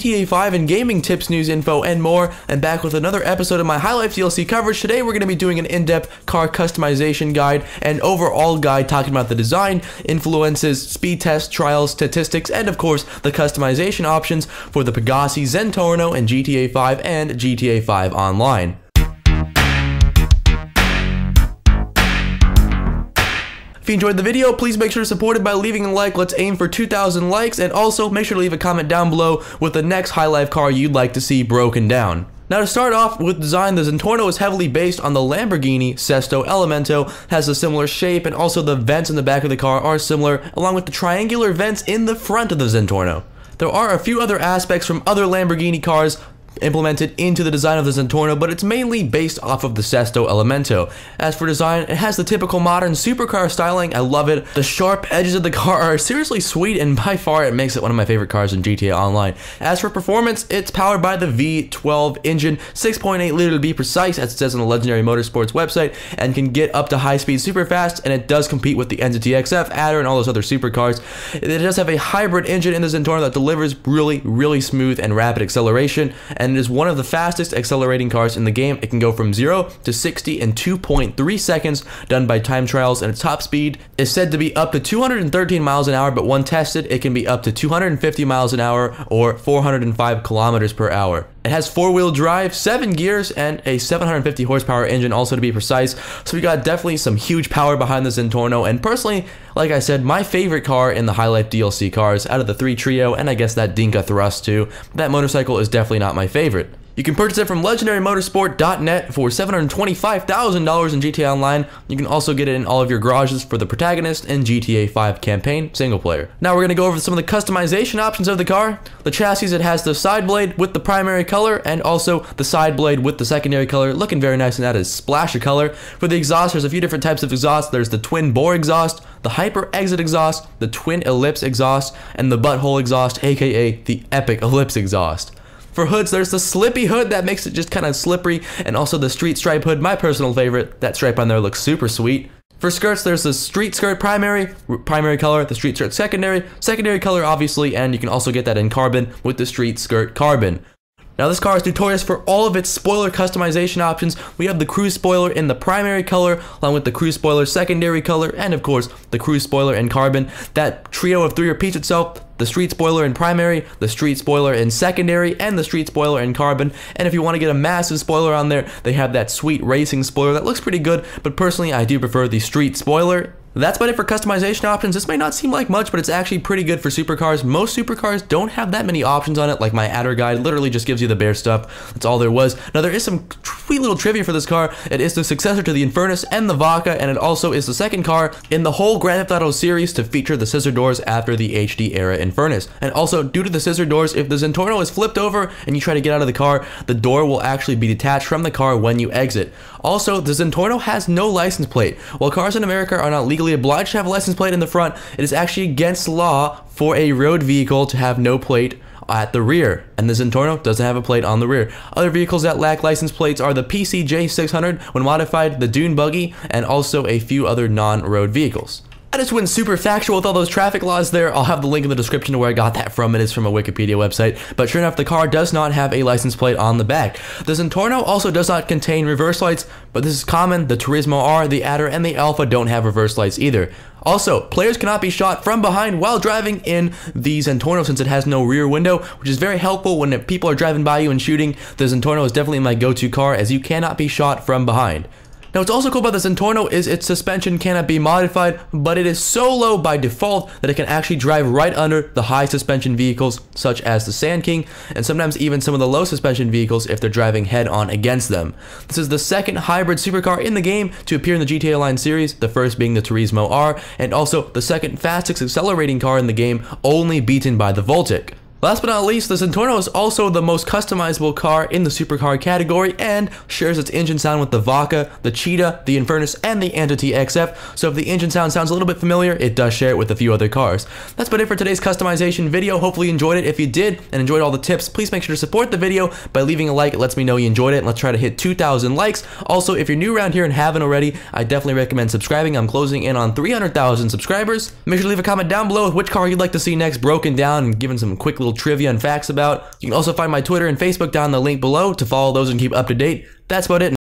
GTA 5 and gaming tips, news, info, and more, and back with another episode of my High Life DLC coverage. Today we're going to be doing an in-depth car customization guide and overall guide talking about the design, influences, speed tests, trials, statistics, and of course the customization options for the Pegasi, Zentorno, and GTA 5 and GTA 5 Online. If you enjoyed the video, please make sure to support it by leaving a like. Let's aim for 2,000 likes, and also make sure to leave a comment down below with the next High Life car you'd like to see broken down. Now to start off with design, the Zentorno is heavily based on the Lamborghini Sesto Elemento, has a similar shape, and also the vents in the back of the car are similar, along with the triangular vents in the front of the Zentorno. There are a few other aspects from other Lamborghini cars implemented into the design of the Zentorno, but it's mainly based off of the Sesto Elemento. As for design, it has the typical modern supercar styling. I love it. The sharp edges of the car are seriously sweet, and by far it makes it one of my favorite cars in GTA Online. As for performance, it's powered by the V12 engine, 6.8 liter to be precise, as it says on the Legendary Motorsports website, and can get up to high speed super fast, and it does compete with the Entity XF, Adder, and all those other supercars. It does have a hybrid engine in the Zentorno that delivers really smooth and rapid acceleration, and it is one of the fastest accelerating cars in the game. It can go from 0 to 60 in 2.3 seconds, done by time trials, and its top speed is said to be up to 213 miles an hour, but when tested, it can be up to 250 miles an hour or 405 kilometers per hour. It has 4-wheel drive, 7 gears, and a 750 horsepower engine, also to be precise, so we got definitely some huge power behind the Zentorno, and personally, like I said, my favorite car in the High Life DLC cars out of the 3 trio, and I guess that Dinka Thrust too. That motorcycle is definitely not my favorite. You can purchase it from legendarymotorsport.net for $725,000 in GTA Online. You can also get it in all of your garages for the protagonist and GTA 5 campaign single player. Now we're going to go over some of the customization options of the car. The chassis, it has the side blade with the primary color and also the side blade with the secondary color, looking very nice, and that is splash of color. For the exhaust, there's a few different types of exhaust. There's the twin bore exhaust, the hyper exit exhaust, the twin ellipse exhaust, and the butthole exhaust, aka the epic ellipse exhaust. For hoods, there's the slippy hood that makes it just kind of slippery, and also the street stripe hood, my personal favorite. That stripe on there looks super sweet. For skirts, there's the street skirt primary color, the street skirt secondary color obviously, and you can also get that in carbon with the street skirt carbon. Now this car is notorious for all of its spoiler customization options. We have the cruise spoiler in the primary color, along with the cruise spoiler secondary color, and of course the cruise spoiler in carbon. That trio of 3 repeats itself: the street spoiler in primary, the street spoiler in secondary, and the street spoiler in carbon. And if you want to get a massive spoiler on there, they have that sweet racing spoiler that looks pretty good, but personally I do prefer the street spoiler. That's about it for customization options. This may not seem like much, but it's actually pretty good for supercars. Most supercars don't have that many options on it, like my Adder guide literally just gives you the bare stuff. That's all there was. Now there is some sweet little trivia for this car. It is the successor to the Infernus and the Vaca, and it also is the second car in the whole Grand Theft Auto series to feature the scissor doors after the HD era Infernus. And also, due to the scissor doors, if the Zentorno is flipped over and you try to get out of the car, the door will actually be detached from the car when you exit. Also, the Zentorno has no license plate. While cars in America are not legally obliged to have a license plate in the front, it is actually against law for a road vehicle to have no plate at the rear, and the Zentorno doesn't have a plate on the rear. Other vehicles that lack license plates are the PCJ 600 when modified, the Dune Buggy, and also a few other non-road vehicles. I just went super factual with all those traffic laws there. I'll have the link in the description to where I got that from. It is from a Wikipedia website. But sure enough, the car does not have a license plate on the back. The Zentorno also does not contain reverse lights, but this is common. The Turismo R, the Adder, and the Alpha don't have reverse lights either. Also, players cannot be shot from behind while driving in the Zentorno since it has no rear window, which is very helpful when people are driving by you and shooting. The Zentorno is definitely my go-to car, as you cannot be shot from behind. Now what's also cool about the Zentorno is its suspension cannot be modified, but it is so low by default that it can actually drive right under the high suspension vehicles such as the Sand King, and sometimes even some of the low suspension vehicles if they're driving head on against them. This is the second hybrid supercar in the game to appear in the GTA Online series, the first being the Turismo R, and also the second fastest accelerating car in the game, only beaten by the Voltic. Last but not least, the Zentorno is also the most customizable car in the supercar category and shares its engine sound with the Vaca, the Cheetah, the Infernus, and the Entity XF, so if the engine sound sounds a little bit familiar, it does share it with a few other cars. That's about it for today's customization video. Hopefully you enjoyed it. If you did and enjoyed all the tips, please make sure to support the video by leaving a like. It lets me know you enjoyed it, and let's try to hit 2,000 likes. Also, if you're new around here and haven't already, I definitely recommend subscribing. I'm closing in on 300,000 subscribers. Make sure to leave a comment down below with which car you'd like to see next broken down and given some quick little little trivia and facts about. You can also find my Twitter and Facebook down in the link below to follow those and keep up to date. That's about it.